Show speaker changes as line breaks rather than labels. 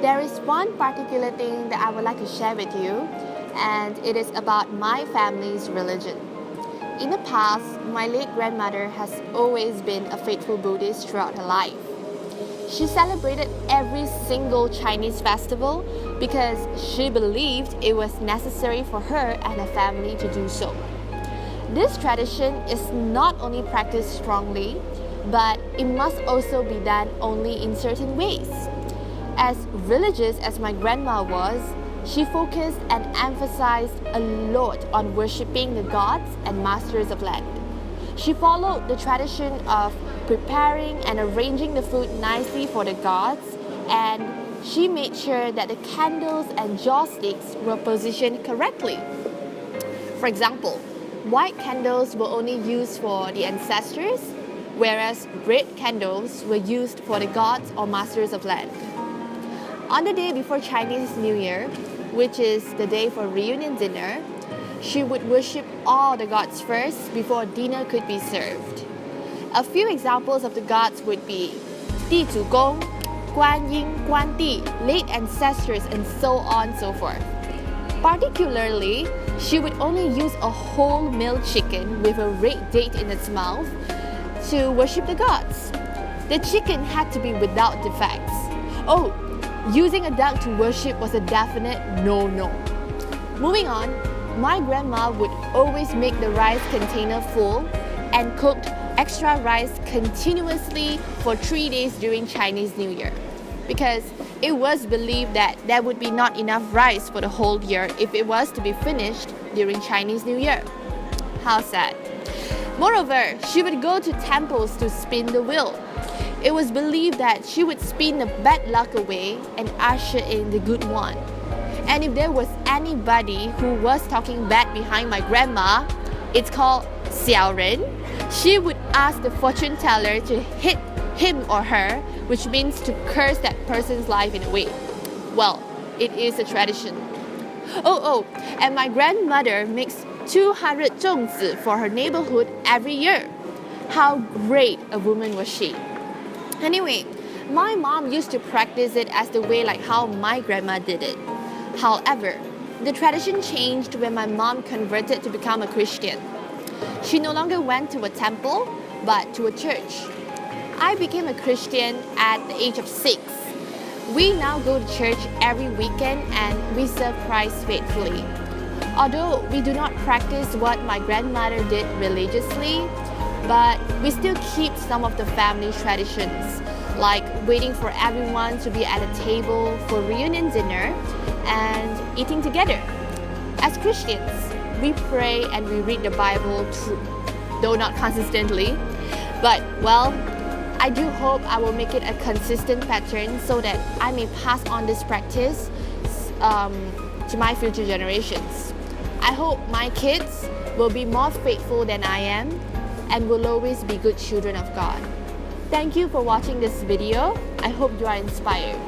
There is one particular thing that I would like to share with you, and it is about my family's religion. In the past, my late grandmother has always been a faithful Buddhist throughout her life. She celebrated every single Chinese festival because she believed it was necessary for her and her family to do so. This tradition is not only practiced strongly, but it must also be done only in certain ways. As religious as my grandma was, she focused and emphasized a lot on worshipping the gods and masters of land. She followed the tradition of preparing and arranging the food nicely for the gods, and she made sure that the candles and joss sticks were positioned correctly. For example, white candles were only used for the ancestors, whereas red candles were used for the gods or masters of land. On the day before Chinese New Year, which is the day for reunion dinner, she would worship all the gods first before dinner could be served. A few examples of the gods would be 地主公, Guan Yin, Guan Di, late ancestors, and so on and so forth. Particularly, she would only use a whole male chicken with a red date in its mouth to worship the gods. The chicken had to be without defects. Oh, using a duck to worship was a definite no-no. Moving on, my grandma would always make the rice container full and cooked extra rice continuously for 3 days during Chinese New Year, because it was believed that there would be not enough rice for the whole year if it was to be finished during Chinese New Year. How sad. Moreover, she would go to temples to spin the wheel. It was believed that she would spin the bad luck away and usher in the good one. And if there was anybody who was talking bad behind my grandma, it's called xiao ren, she would ask the fortune teller to hit him or her, which means to curse that person's life in a way. Well, it is a tradition. And my grandmother makes 200 zhongzi for her neighborhood every year. How great a woman was she. Anyway, my mom used to practice it as the way like how my grandma did it. However, the tradition changed when my mom converted to become a Christian. She no longer went to a temple, but to a church. I became a Christian at the age of 6. We now go to church every weekend and we serve Christ faithfully. Although we do not practice what my grandmother did religiously, but we still keep some of the family traditions, like waiting for everyone to be at a table for reunion dinner and eating together. As Christians, we pray and we read the Bible through, though not consistently. But, well, I do hope I will make it a consistent pattern so that I may pass on this practice to my future generations. I hope my kids will be more faithful than I am and will always be good children of God. Thank you for watching this video. I hope you are inspired.